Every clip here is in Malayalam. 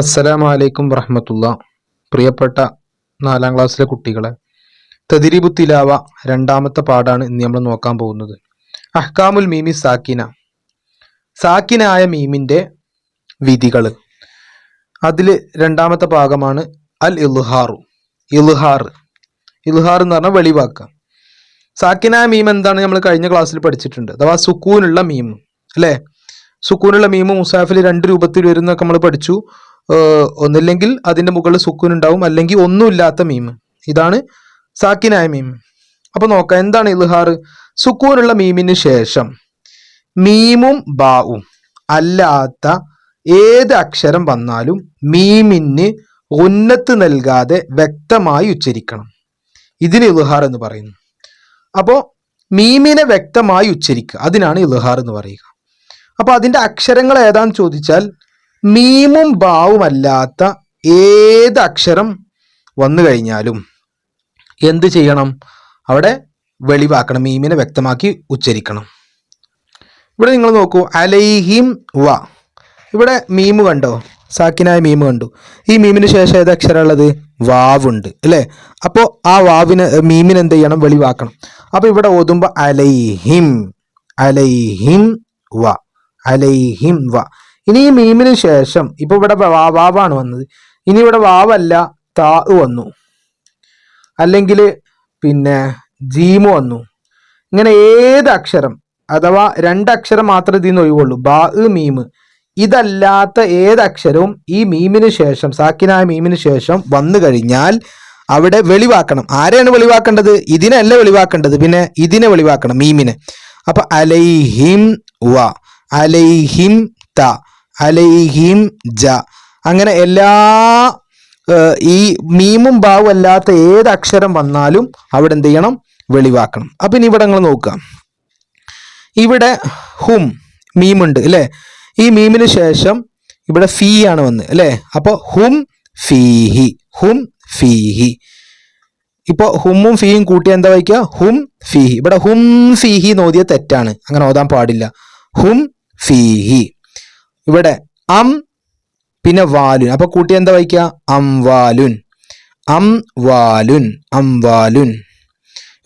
അസ്സലാമു അലൈക്കും വറഹ്മത്തുള്ള. പ്രിയപ്പെട്ട 4ാം ക്ലാസ്സിലെ കുട്ടികളെ, തദ്രീബു തിലാവ രണ്ടാമത്തെ പാഠാണ് ഇന്ന് നമ്മൾ നോക്കാൻ പോകുന്നത്. അഹ്കാമുൽ മീമി സാക്കിന, സാക്കിനായ മീമിന്റെ വിധികൾ. അതിൽ രണ്ടാമത്തെ ഭാഗമാണ് അൽ ഇൽഹാറു. ഇൽഹാർ എന്ന് പറഞ്ഞാൽ വെളിവാക്കുക. സാക്കിനായ മീം എന്താണ് നമ്മൾ കഴിഞ്ഞ ക്ലാസ്സിൽ പഠിച്ചിട്ടുണ്ട്. അഥവാ സുക്കൂനുള്ള മീം അല്ലേ. സുക്കൂനുള്ള മീം മുസാഫിൽ 2 രൂപത്തിൽ വരുന്നൊക്കെ നമ്മൾ പഠിച്ചു. ഒന്നില്ലെങ്കിൽ അതിന്റെ മുകളിൽ സുക്കൂൻ ഉണ്ടാവും, അല്ലെങ്കിൽ ഒന്നുമില്ലാത്ത മീം. ഇതാണ് സാക്കിനായ മീം. അപ്പൊ നോക്കാം എന്താണ് ഇൽഹാർ. സുക്കൂനുള്ള മീമിന് ശേഷം മീമും ബാവും അല്ലാത്ത ഏത് അക്ഷരം വന്നാലും മീമിന് ഉന്നത്ത് നൽകാതെ വ്യക്തമായി ഉച്ചരിക്കണം. ഇതിന് ഇൽഹാർ എന്ന് പറയുന്നു. അപ്പോ മീമിനെ വ്യക്തമായി ഉച്ചരിക്കുക, അതിനാണ് ഇൽഹാർ എന്ന് പറയുക. അപ്പൊ അതിന്റെ അക്ഷരങ്ങൾ ഏതാന്ന് ചോദിച്ചാൽ മീമും ബാവും അല്ലാത്ത ഏത് അക്ഷരം വന്നു കഴിഞ്ഞാലും എന്ത് ചെയ്യണം? അവിടെ വെളിവാക്കണം, മീമിനെ വ്യക്തമാക്കി ഉച്ചരിക്കണം. ഇവിടെ നിങ്ങൾ നോക്കൂ, അലൈഹിം വ. ഇവിടെ മീമ് കണ്ടോ? സാക്കിനായ മീമ് കണ്ടു. ഈ മീമിന് ശേഷം ഏത് അക്ഷരം ഉള്ളത്? വാവുണ്ട് അല്ലേ. അപ്പോൾ ആ വാവിന് മീമിന് എന്ത് ചെയ്യണം? വെളിവാക്കണം. അപ്പൊ ഇവിടെ ഓതുമ്പോ അലൈഹിം, അലൈഹിം വ, അലൈഹിം വ. ഇനി ഈ മീമിന് ശേഷം ഇപ്പൊ ഇവിടെ വാവാണ് വന്നത്, ഇനി ഇവിടെ വാവല്ല താ വന്നു, അല്ലെങ്കിൽ പിന്നെ ജീമു വന്നു. ഇങ്ങനെ ഏത് അക്ഷരം അഥവാ 2 അക്ഷരം മാത്രമേ ഇതിൽ നിന്ന് ഒഴിവുള്ളൂ, ബാ മീമ്. ഇതല്ലാത്ത ഏത് അക്ഷരവും ഈ മീമിന് ശേഷം, സാക്കിനായ മീമിന് ശേഷം വന്നു കഴിഞ്ഞാൽ അവിടെ വെളിവാക്കണം. ആരെയാണ് വെളിവാക്കേണ്ടത്? ഇതിനല്ല വെളിവാക്കേണ്ടത്, പിന്നെ ഇതിനെ വെളിവാക്കണം, മീമിനെ. അപ്പൊ അലൈഹിം വ, അലൈഹിം ത, അലൈഹിം ജ. അങ്ങനെ എല്ലാ ഈ മീമും ബാവും അല്ലാത്ത ഏത് അക്ഷരം വന്നാലും അവിടെ എന്ത് ചെയ്യണം? വെളിവാക്കണം. അപ്പൊ ഇനി ഇവിടെ നിങ്ങൾ നോക്കുക, ഇവിടെ ഹും മീമുണ്ട് അല്ലെ. ഈ മീമിന് ശേഷം ഇവിടെ ഫീ ആണ് വന്ന് അല്ലെ. അപ്പൊ ഹും ഫീഹി, ഹും ഫീഹി. ഇപ്പൊ ഹുമ്മും ഫീയും കൂട്ടി എന്താ വായിക്കുക? ഹും ഫീഹി. ഇവിടെ ഹും ഫീഹി നോദിയ തെറ്റാണ്, അങ്ങനെ ഓതാൻ പാടില്ല. ഹും ഫീഹി. ഇവിടെ അം പിന്നെ വാലുൻ, അപ്പൊ കൂട്ടി എന്താ വായിക്കുക? അംവാലുൻ, അംവാലുൻ, അംവാലുൻ.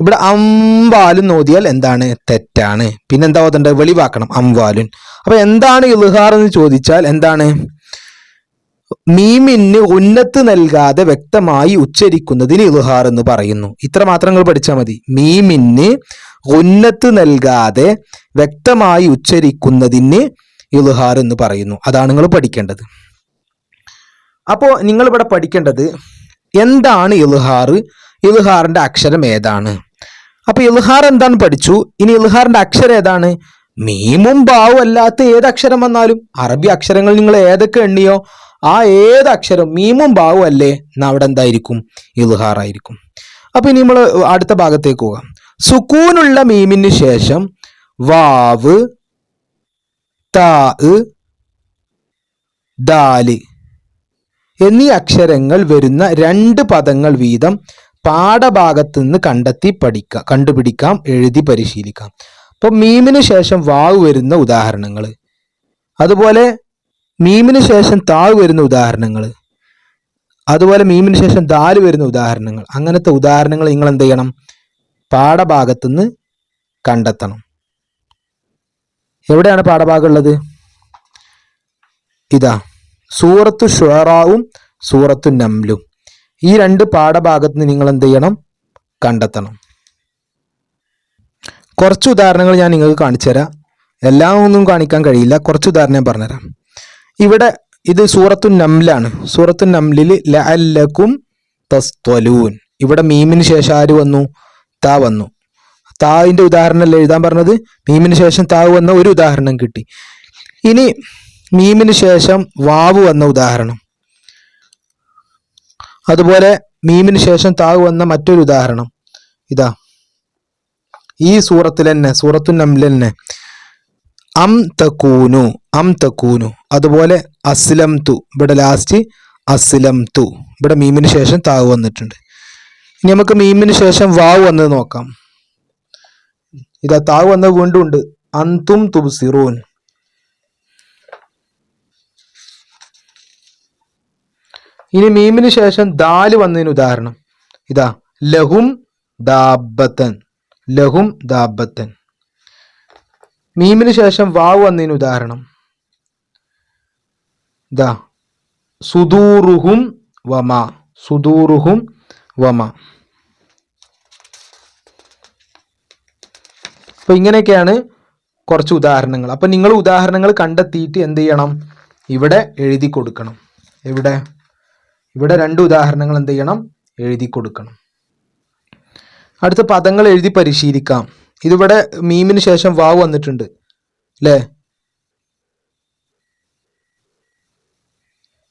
ഇവിടെ അംവാലുൻ നോദിയാൽ എന്താണ്? തെറ്റാണ്. പിന്നെ എന്താ ഓതേണ്ടത്? വെളിവാക്കണം, അംവാലുൻ. അപ്പൊ എന്താണ് ഇൽഹാർ എന്ന് ചോദിച്ചാൽ എന്താണ്? മീമിന് ഉന്നത്ത് നൽകാതെ വ്യക്തമായി ഉച്ചരിക്കുന്നതിന് ഇൽഹാർ എന്ന് പറയുന്നു. ഇത്ര മാത്രം നിങ്ങൾ പഠിച്ചാൽ മതി. മീമിന് ഉന്നത്ത് നൽകാതെ വ്യക്തമായി ഉച്ചരിക്കുന്നതിന് ഇൽഹാർ എന്ന് പറയുന്നു. അതാണ് നിങ്ങൾ പഠിക്കേണ്ടത്. അപ്പോ നിങ്ങൾ ഇവിടെ പഠിക്കേണ്ടത് എന്താണ് ഇൽഹാർ, ഇൽഹാറിന്റെ അക്ഷരം ഏതാണ്. അപ്പൊ ഇൽഹാർ എന്താണ് പഠിച്ചു. ഇനി ഇൽഹാറിന്റെ അക്ഷരം ഏതാണ്? മീമും ബാവും അല്ലാത്ത ഏത് അക്ഷരം വന്നാലും, അറബി അക്ഷരങ്ങൾ നിങ്ങൾ ഏതൊക്കെ എണ്ണിയോ ആ ഏത് അക്ഷരം മീമും ബാവും അല്ലേ, എന്നാ അവിടെ എന്തായിരിക്കും? ഇൽഹാർ ആയിരിക്കും. അപ്പൊ ഇനി നമ്മൾ അടുത്ത ഭാഗത്തേക്ക് പോകാം. സുക്കൂനുള്ള മീമിന് ശേഷം വാവ്, താ, ദാല് എന്നീ അക്ഷരങ്ങൾ വരുന്ന 2 പദങ്ങൾ വീതം പാഠഭാഗത്ത് നിന്ന് കണ്ടുപിടിക്കാം, എഴുതി പരിശീലിക്കാം. അപ്പൊ മീമിന് ശേഷം വാവ് വരുന്ന ഉദാഹരണങ്ങൾ, അതുപോലെ മീമിന് ശേഷം താവ് വരുന്ന ഉദാഹരണങ്ങൾ, അതുപോലെ മീമിന് ശേഷം ദാല് വരുന്ന ഉദാഹരണങ്ങൾ. അങ്ങനത്തെ ഉദാഹരണങ്ങൾ നിങ്ങൾ എന്ത് ചെയ്യണം? പാഠഭാഗത്ത് നിന്ന് കണ്ടെത്തണം. എവിടെയാണ് പാഠഭാഗം ഉള്ളത്? ഇതാ, സൂറത്തു ശുഅറാവും സൂറത്തു നംലും. ഈ 2 പാഠഭാഗത്ത് നിന്ന് നിങ്ങൾ എന്ത് ചെയ്യണം? കണ്ടെത്തണം. കുറച്ച് ഉദാഹരണങ്ങൾ ഞാൻ നിങ്ങൾക്ക് കാണിച്ചു തരാം. എല്ലാം ഒന്നും കാണിക്കാൻ കഴിയില്ല, കുറച്ച് ഉദാഹരണം ഞാൻ പറഞ്ഞുതരാം. ഇവിടെ ഇത് സൂറത്തു നംലാണ്. സൂറത്തു നംലിൽ ലഅല്ലക്കും തസ്തലൂൻ. ഇവിടെ മീമിന് ശേഷം ആര് വന്നു? താ വന്നു. താവിന്റെ ഉദാഹരണം എഴുതാൻ പറഞ്ഞത്. മീമിന് ശേഷം താവ് വന്ന ഒരു ഉദാഹരണം കിട്ടി. ഇനി മീമിന് ശേഷം വാവ് വന്ന ഉദാഹരണം, അതുപോലെ മീമിന് ശേഷം താവ് വന്ന മറ്റൊരു ഉദാഹരണം. ഇതാ ഈ സൂറത്തിൽ തന്നെ, സൂറത്തു നംലിൽ തന്നെ അം തകൂനു, അം തകൂനു. അതുപോലെ അസ്ലം തു, ഇവിടെ ലാസ്റ്റ് അസ്ലം തു. ഇവിടെ മീമിന് ശേഷം താവ് വന്നിട്ടുണ്ട്. ഇനി നമുക്ക് മീമിന് ശേഷം വാവ് വന്നത് നോക്കാം. ഇതാ താവ് വന്നത് വീണ്ടും ഉണ്ട്. അന്തും തുബ്സിറൂൻ. ഇനി മീമിന് ശേഷം ദാല് വന്നതിന് ഉദാഹരണം ഇതാ, ലഹും ദാബത്തൻ, ലഹും ദാബത്തൻ. മീമിന് ശേഷം വാവ് വന്നതിന് ഉദാഹരണം ഇതാ, സുദൂറുഹും വമ, സുദൂറുഹും വമ. അപ്പൊ ഇങ്ങനെയൊക്കെയാണ് കുറച്ച് ഉദാഹരണങ്ങൾ. അപ്പൊ നിങ്ങൾ ഉദാഹരണങ്ങൾ കണ്ടെത്തിയിട്ട് എന്ത് ചെയ്യണം, ഇവിടെ എഴുതി കൊടുക്കണം. ഇവിടെ 2 ഉദാഹരണങ്ങൾ എന്ത് ചെയ്യണം, എഴുതി കൊടുക്കണം. അടുത്ത പദങ്ങൾ എഴുതി പരിശീലിക്കാം. ഇതിവിടെ മീമിന് ശേഷം വാവ് വന്നിട്ടുണ്ട് അല്ലേ?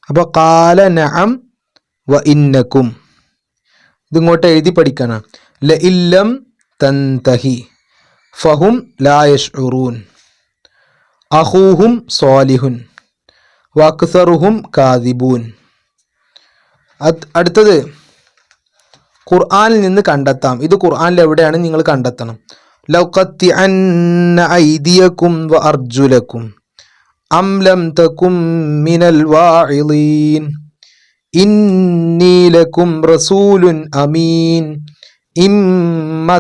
അപ്പൊ ഖാല നഅം വ ഇന്നക്കും, ഇതിങ്ങോട്ട് എഴുതി പഠിക്കാനാണ്. ലഇല്ലം തൻതഹി ഫഹും ലാ യശ്ഉറൂൻ, അഖൂഹും സ്വാലിഹുൻ വഅക്സറുഹും കാദിബൂൻ. അടുത്തത് ഖുർആനിൽ നിന്ന് കണ്ടെത്താം. ഇത് ഖുർആനിൽ എവിടെയാണ് നിങ്ങൾ കണ്ടെത്തണം. ലൗഖത്തിഅന്ന ഐദിയകും വഅർജുലകും അം ലം തകും മിനൽ വാഇളീൻ ഇന്നി ലകും റസൂലുൻ അമീൻ ഇമ്മത്തഅനാഹും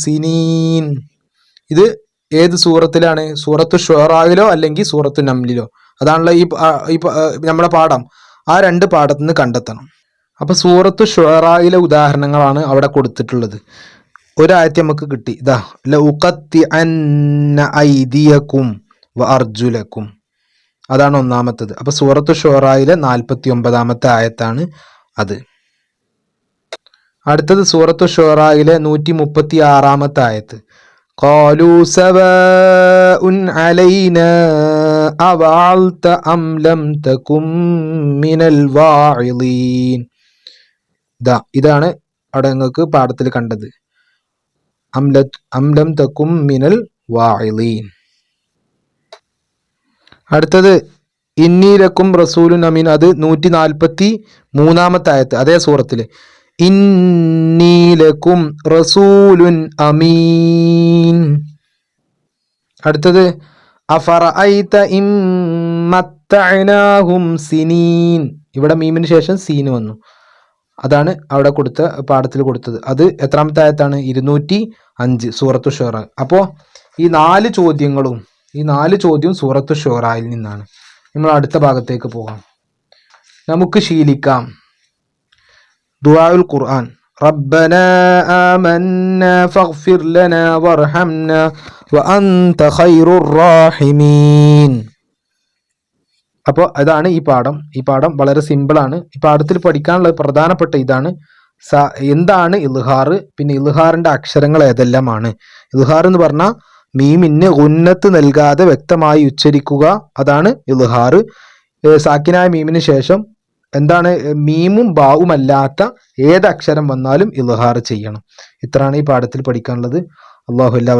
സിനീൻ. ഇത് ഏത് സൂറത്തിലാണ്? സൂറത്തു ഷുഅറായിലോ അല്ലെങ്കിൽ സൂറത്തു നംലിലോ? അതാണല്ലോ ഈ നമ്മുടെ പാഠം. ആ 2 പാഠത്തിൽ നിന്ന് കണ്ടെത്തണം. അപ്പൊ സൂറത്തു ഷുഅറായിലെ ഉദാഹരണങ്ങളാണ് അവിടെ കൊടുത്തിട്ടുള്ളത്. ഒരായത്ത് നമുക്ക് കിട്ടി, ഇതാ ലൗഖത്തിഅന്ന ഐദിയകും വഅർജുലകും, അതാണ് ഒന്നാമത്തത്. അപ്പൊ സൂറത്തു ഷുഅറായിലെ 49-ാമത്തെ ആയത്താണ് അത്. അടുത്തത് സൂറത്തു ഷുഅറായിലെ 136-ാമത്തെ ആയത്ത്. ഖാലൂ സവാഉൻ അലൈനാ അവഅൽത അം ലം തകും മിനൽ വാഇളീൻ. ഇതാണ് അവിടെ നിങ്ങൾക്ക് പാഠത്തിൽ കണ്ടത്, അം ലം തകും മിനൽ വാഇളീൻ. അടുത്തത് ഇന്നി ലക്കും റസൂലുൻ അമീൻ, അത് 143-ാമത്തെ ആയത്ത് അതേ സൂറത്തില്. ഇന്നി ലക്കും റസൂലുൻ അമീൻ. അടുത്തത് അഫറഅയ്ത ഇം മത്തഅനാഹും സിനീൻ, ഇവിടെ മീമിന് ശേഷം സീന് വന്നു. അതാണ് അവിടെ കൊടുത്ത പാഠത്തിൽ കൊടുത്തത്. അത് എത്രാമത്തെ ആയത്താണ്? 205 സൂറത്തു ഷുഅറ. അപ്പോൾ ഈ 4 ചോദ്യവും സൂറത്തു ഷുഅറയിൽ നിന്നാണ്. നമ്മൾ അടുത്ത ഭാഗത്തേക്ക് പോകാം. നമുക്ക് ശീലിക്കാം ദുആഉൽ ഖുർആൻ. റബ്ബനാ ആമന്നാ ഫഗ്ഫിർ ലനാ വർഹംനാ വഅൻത ഖൈറുർ റാഹിമീൻ. അപ്പോൾ അതാണ് ഈ പാഠം. ഈ പാഠം വളരെ സിമ്പിളാണ്. ഈ പാഠത്തിൽ പഠിക്കാനുള്ള പ്രധാനപ്പെട്ട ഇതാണ്, എന്താണ് ഇൽഹാർ, പിന്നെ ഇൽഹാറിന്റെ അക്ഷരങ്ങൾ ഏതെല്ലാമാണ്. ഇൽഹാർ എന്ന് പറഞ്ഞാൽ മീമിന് ഉന്നത്ത് നൽകാതെ വ്യക്തമായി ഉച്ചരിക്കുക, അതാണ് ഇൽഹാർ. സാക്കിനായ മീമിന് ശേഷം എന്താണ്, മീമും ബാവും അല്ലാത്ത ഏത് അക്ഷരം വന്നാലും ഇൽഹാർ ചെയ്യണം. ഇത്രയാണ് ഈ പാഠത്തിൽ പഠിക്കാനുള്ളത്. അല്ലാഹു എല്ലാവർക്കും